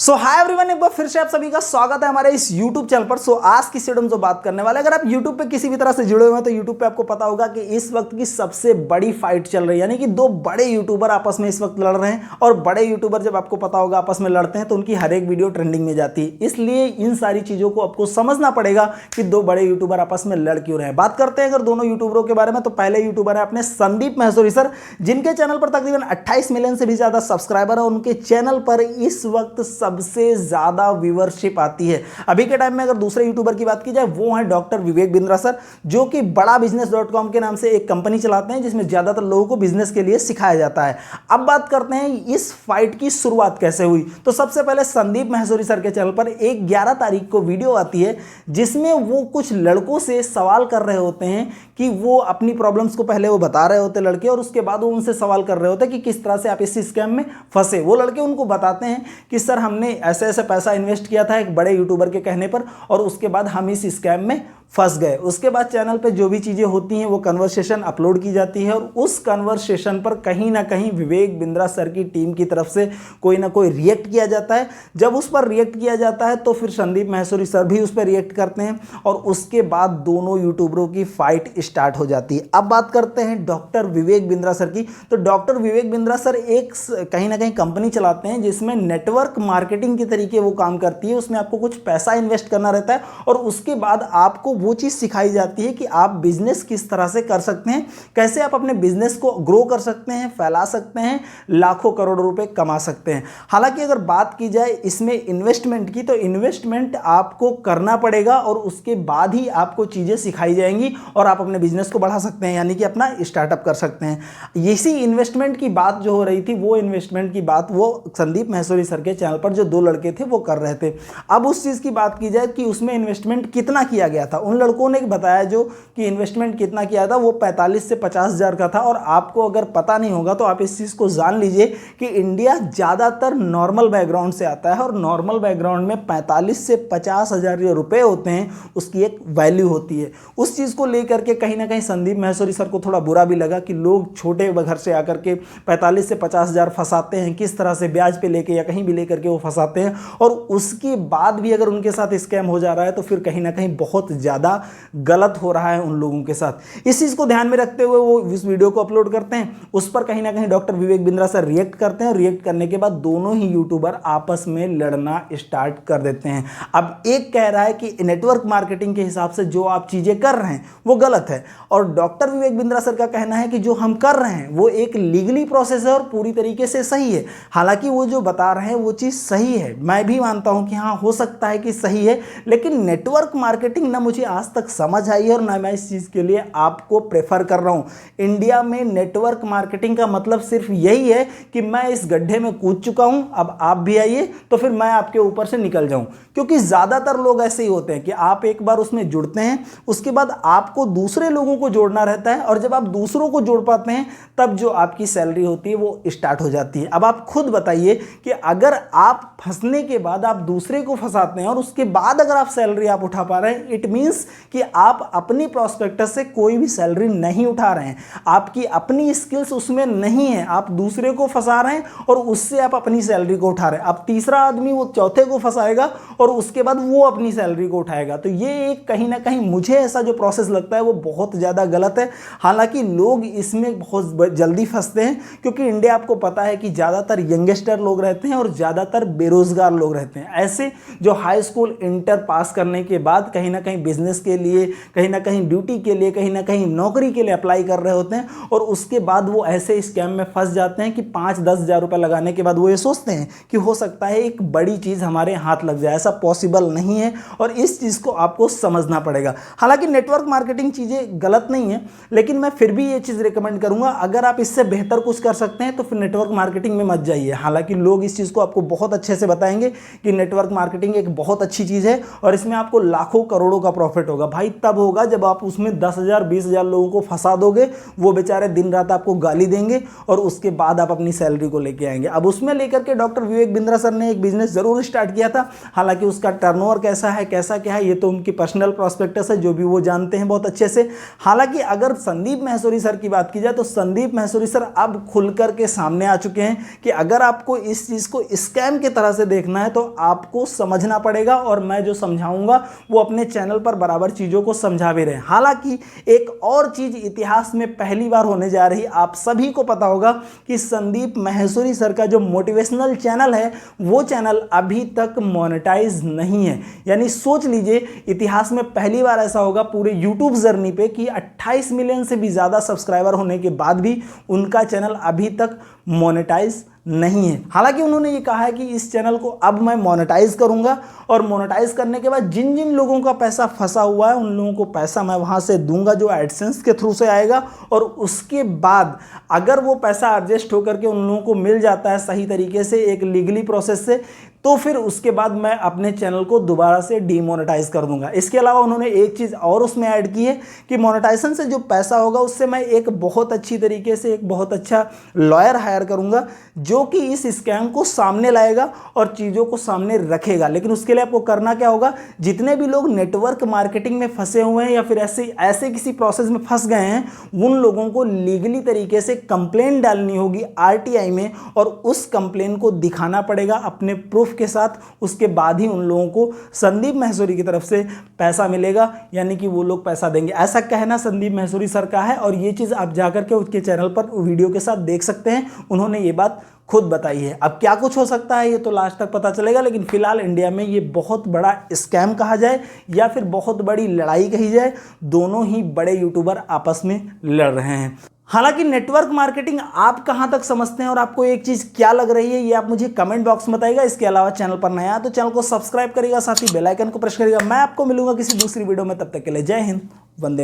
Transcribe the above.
Hi everyone, एक बार फिर से आप सभी का स्वागत है हमारे इस YouTube चैनल पर। आज की वीडियो में जो बात करने वाले, अगर आप YouTube पे किसी भी तरह से जुड़े हुए हैं तो YouTube पे आपको पता होगा कि इस वक्त की सबसे बड़ी फाइट चल रही है, यानी कि दो बड़े यूट्यूबर आपस में इस वक्त लड़ रहे हैं। और बड़े यूट्यूबर जब आपको पता होगा आपस में लड़ते हैं तो उनकी हर एक वीडियो ट्रेंडिंग में जाती है। इसलिए इन सारी चीज़ों को आपको समझना पड़ेगा कि दो बड़े यूट्यूबर आपस में लड़ क्यों रहे हैं। बात करते हैं अगर दोनों यूट्यूबरों के बारे में, तो पहले यूट्यूबर है अपने संदीप महेश्वरी सर, जिनके चैनल पर तकरीबन 28 मिलियन से भी ज़्यादा सब्सक्राइबर है। उनके चैनल पर इस वक्त सबसे ज़्यादा व्यूअरशिप आती है। अभी के टाइम में अगर दूसरे यूट्यूबर की बात की जाए, वो हैं डॉक्टर विवेक बिंद्रा सर, जो कि बड़ा बिजनेस.com के नाम से एक कंपनी चलाते हैं जिसमें ज़्यादातर लोगों को बिजनेस के लिए सिखाया जाता है। अब बात करते हैं इस फाइट की शुरुआत कैसे हुई। तो सबसे पहले संदीप महेश्वरी सर के चैनल पर एक 11 तारीख को वीडियो आती है जिसमें वो कुछ लड़कों से सवाल कर रहे होते हैं कि वो अपनी प्रॉब्लम्स को पहले वो बता रहे होते लड़के, और उसके बाद वो उनसे सवाल कर रहे होते कि किस तरह से आप इस स्कैम में फंसे। वो लड़के उनको बताते हैं कि सर हमने ऐसे ऐसे पैसा इन्वेस्ट किया था एक बड़े यूट्यूबर के कहने पर, और उसके बाद हम इस स्कैम में फंस गए। उसके बाद चैनल पे जो भी चीज़ें होती हैं वो कन्वर्सेशन अपलोड की जाती है, और उस कन्वर्सेशन पर कहीं ना कहीं विवेक बिंद्रा सर की टीम की तरफ से कोई ना कोई रिएक्ट किया जाता है। जब उस पर रिएक्ट किया जाता है तो फिर संदीप महेश्वरी सर भी उस पर रिएक्ट करते हैं, और उसके बाद दोनों यूट्यूबरों की फाइट स्टार्ट हो जाती है। अब बात करते हैं डॉक्टर विवेक बिंद्रा सर की। तो डॉक्टर विवेक बिंद्रा सर एक कहीं ना कहीं कंपनी चलाते हैं जिसमें नेटवर्क मार्केटिंग के तरीके वो काम करती है। उसमें आपको कुछ पैसा इन्वेस्ट करना रहता है, और उसके बाद आपको वो चीज़ सिखाई जाती है कि आप बिजनेस किस तरह से कर सकते हैं, कैसे आप अपने बिजनेस को ग्रो कर सकते हैं, फैला सकते हैं, लाखों करोड़ों रुपए कमा सकते हैं। हालांकि अगर बात की जाए इसमें इन्वेस्टमेंट की, तो इन्वेस्टमेंट आपको करना पड़ेगा और उसके बाद ही आपको चीज़ें सिखाई जाएंगी और आप अपने बिजनेस को बढ़ा सकते हैं, यानी कि अपना स्टार्टअप कर सकते हैं। इसी इन्वेस्टमेंट की बात जो हो रही थी, वो इन्वेस्टमेंट की बात वो संदीप महेश्वरी सर के चैनल पर जो दो लड़के थे वो कर रहे थे। अब उस चीज़ की बात की जाए कि उसमें इन्वेस्टमेंट कितना किया गया था, उन लड़कों ने बताया जो कि इन्वेस्टमेंट कितना किया था वो 45 से 50 हज़ार का था। और आपको अगर पता नहीं होगा तो आप इस चीज़ को जान लीजिए कि इंडिया ज़्यादातर नॉर्मल बैकग्राउंड से आता है, और नॉर्मल बैकग्राउंड में 45 से 50 हज़ार जो रुपये होते हैं उसकी एक वैल्यू होती है। उस चीज़ को लेकर के कहीं ना कहीं संदीप महेश्वरी सर को थोड़ा बुरा भी लगा कि लोग छोटे घर से आकर के 45 से 50 हज़ार फंसाते हैं, किस तरह से ब्याज पे लेके या कहीं भी लेकर के वो फंसाते हैं, और उसके बाद भी अगर उनके साथ स्कैम हो जा रहा है तो फिर कहीं ना कहीं बहुत ज़्यादा गलत हो रहा है उन लोगों के साथ। इस चीज़ को ध्यान में रखते हुए वो इस वीडियो को अपलोड करते हैं। उस पर कहीं ना कहीं doctor Vivek Bindra sir react करते हैं, और रिएक्ट करने के बाद दोनों ही यूट्यूबर आपस में लड़ना स्टार्ट कर देते हैं। अब एक कह रहा है कि नेटवर्क मार्केटिंग के हिसाब से जो आप चीज़ें कर रहे हैं वो गलत है, और डॉक्टर विवेक बिंद्रा सर का कहना है कि जो हम कर रहे हैं वो एक लीगली प्रोसेस है और पूरी तरीके से सही है। हालांकि वो जो बता रहे हैं वो चीज़ सही है, मैं भी मानता हूं कि हाँ हो सकता है कि सही है, लेकिन नेटवर्क मार्केटिंग ना मुझे आज तक समझ आई है और ना मैं इस चीज़ के लिए आपको प्रेफर कर रहा हूँ। इंडिया में नेटवर्क मार्केटिंग का मतलब सिर्फ यही है कि मैं इस गड्ढे में कूद चुका हूँ, अब आप भी आइए तो फिर मैं आपके ऊपर से निकल जाऊँ। क्योंकि ज़्यादातर लोग ऐसे ही होते हैं कि आप एक बार उसमें जुड़ते हैं, उसके बाद आपको दूसरे लोगों को जोड़ना रहता है, और जब आप दूसरों को जोड़ पाते हैं तब जो आपकी सैलरी होती है वो स्टार्ट हो जाती है। अब आप खुद बताइए कि अगर आप फंसने के बाद आप दूसरे को फंसाते हैं और उसके बाद अगर आप सैलरी आप उठा पा रहे हैं, इट मीन्स कि आप अपनी प्रोस्पेक्टस से कोई भी सैलरी नहीं उठा रहे हैं, आपकी अपनी स्किल्स उसमें नहीं है, आप दूसरे को फंसा रहे हैं और उससे आप अपनी सैलरी को उठा रहे हैं। अब तीसरा आदमी वो चौथे को फंसाएगा और उसके बाद वो अपनी सैलरी को उठाएगा। तो ये एक कहीं ना कहीं मुझे ऐसा जो प्रोसेस लगता है वो बहुत ज़्यादा गलत है। हालांकि लोग इसमें बहुत जल्दी फंसते हैं, क्योंकि इंडिया आपको पता है कि ज़्यादातर यंगस्टर लोग रहते हैं और ज़्यादातर बेरोजगार लोग रहते हैं, ऐसे जो हाई स्कूल इंटर पास करने के बाद कहीं ना कहीं बिजनेस के लिए, कहीं ना कहीं ड्यूटी के लिए, कहीं ना कहीं नौकरी के लिए अप्लाई कर रहे होते हैं, और उसके बाद वो ऐसे स्कैम में फंस जाते हैं कि 5-10 हज़ार रुपये लगाने के बाद वो ये सोचते हैं कि हो सकता है एक बड़ी चीज़ हमारे हाथ लग जाए। ऐसा पॉसिबल नहीं है, और इस चीज़ को आपको समझना पड़ेगा। हालांकि नेटवर्क मार्केटिंग चीज़ें गलत नहीं है, लेकिन मैं फिर भी ये चीज़ रिकमेंड करूंगा, अगर आप इससे बेहतर कुछ कर सकते हैं तो फिर नेटवर्क मार्केटिंग में मत जाइए। हालांकि लोग इस चीज़ को आपको बहुत अच्छे से बताएंगे कि नेटवर्क मार्केटिंग एक बहुत अच्छी चीज़ है और इसमें आपको लाखों करोड़ों का प्रॉफिट प्रॉफिट होगा? भाई तब होगा जब आप उसमें 10,000 20,000 लोगों को फंसा दोगे, वो बेचारे दिन रात आपको गाली देंगे और उसके बाद आप अपनी सैलरी को लेके आएंगे। अब उसमें लेकर के डॉक्टर विवेक बिंद्रा सर ने एक बिजनेस जरूर स्टार्ट किया था, हालांकि उसका टर्नओवर कैसा है, कैसा क्या है, ये तो उनकी पर्सनल प्रॉस्पेक्टस है, जो भी वो जानते हैं बहुत अच्छे से। हालांकि अगर संदीप माहेश्वरी सर की बात की जाए तो संदीप माहेश्वरी सर अब खुलकर के सामने आ चुके हैं कि अगर आपको इस चीज को स्कैम की तरह से देखना है तो आपको समझना पड़ेगा, और मैं जो समझाऊंगा वो अपने चैनल पर बराबर चीजों को समझा भी रहे हैं। हालांकि एक और चीज इतिहास में पहली बार होने जा रही, आप सभी को पता होगा कि संदीप माहेश्वरी सर का जो मोटिवेशनल चैनल है वो चैनल अभी तक मोनेटाइज नहीं है। यानी सोच लीजिए, इतिहास में पहली बार ऐसा होगा पूरे यूट्यूब जर्नी पे कि 28 मिलियन से भी ज्यादा सब्सक्राइबर होने के बाद भी उनका चैनल अभी तक मोनेटाइज नहीं है। हालांकि उन्होंने ये कहा है कि इस चैनल को अब मैं मोनेटाइज करूंगा, और मोनेटाइज करने के बाद जिन जिन लोगों का पैसा फंसा हुआ है उन लोगों को पैसा मैं वहां से दूंगा जो एडसेंस के थ्रू से आएगा, और उसके बाद अगर वो पैसा एडजस्ट होकर के उन लोगों को मिल जाता है सही तरीके से एक लीगली प्रोसेस से, तो फिर उसके बाद मैं अपने चैनल को दोबारा से डीमोनेटाइज कर दूंगा। इसके अलावा उन्होंने एक चीज़ और उसमें ऐड की है कि मोनेटाइजेशन से जो पैसा होगा उससे मैं एक बहुत अच्छी तरीके से एक बहुत अच्छा लॉयर हायर करूंगा जो कि इस स्कैम को सामने लाएगा और चीज़ों को सामने रखेगा। लेकिन उसके लिए आपको करना क्या होगा, जितने भी लोग नेटवर्क मार्केटिंग में फंसे हुए हैं या फिर ऐसे किसी प्रोसेस में फंस गए हैं, उन लोगों को लीगली तरीके से कंप्लेंट डालनी होगी आरटीआई में, और उस कंप्लेंट को दिखाना पड़ेगा अपने प्रूफ के साथ। उसके बाद ही उन लोगों को संदीप माहेश्वरी की तरफ से पैसा मिलेगा, यानी कि वो लोग पैसा देंगे। ऐसा कहना संदीप माहेश्वरी सर का है, और ये चीज़ आप जाकर के उसके चैनल पर वीडियो के साथ देख सकते हैं। उन्होंने ये बात खुद बताई है। अब क्या कुछ हो सकता है ये तो लास्ट तक पता चलेगा, लेकिन फिलहाल इंडिया में ये बहुत बड़ा स्कैम कहा जाए या फिर बहुत बड़ी लड़ाई कही जाए, दोनों ही बड़े यूट्यूबर आपस में लड़ रहे हैं। हालांकि नेटवर्क मार्केटिंग आप कहां तक समझते हैं और आपको एक चीज क्या लग रही है, ये आप मुझे कमेंट बॉक्स में बताइएगा। इसके अलावा चैनल पर नया है तो चैनल को सब्सक्राइब करिएगा, साथ ही बेल आइकन को प्रेस करिएगा। मैं आपको मिलूंगा किसी दूसरी वीडियो में, तब तक के लिए जय हिंद, वंदे मातरम।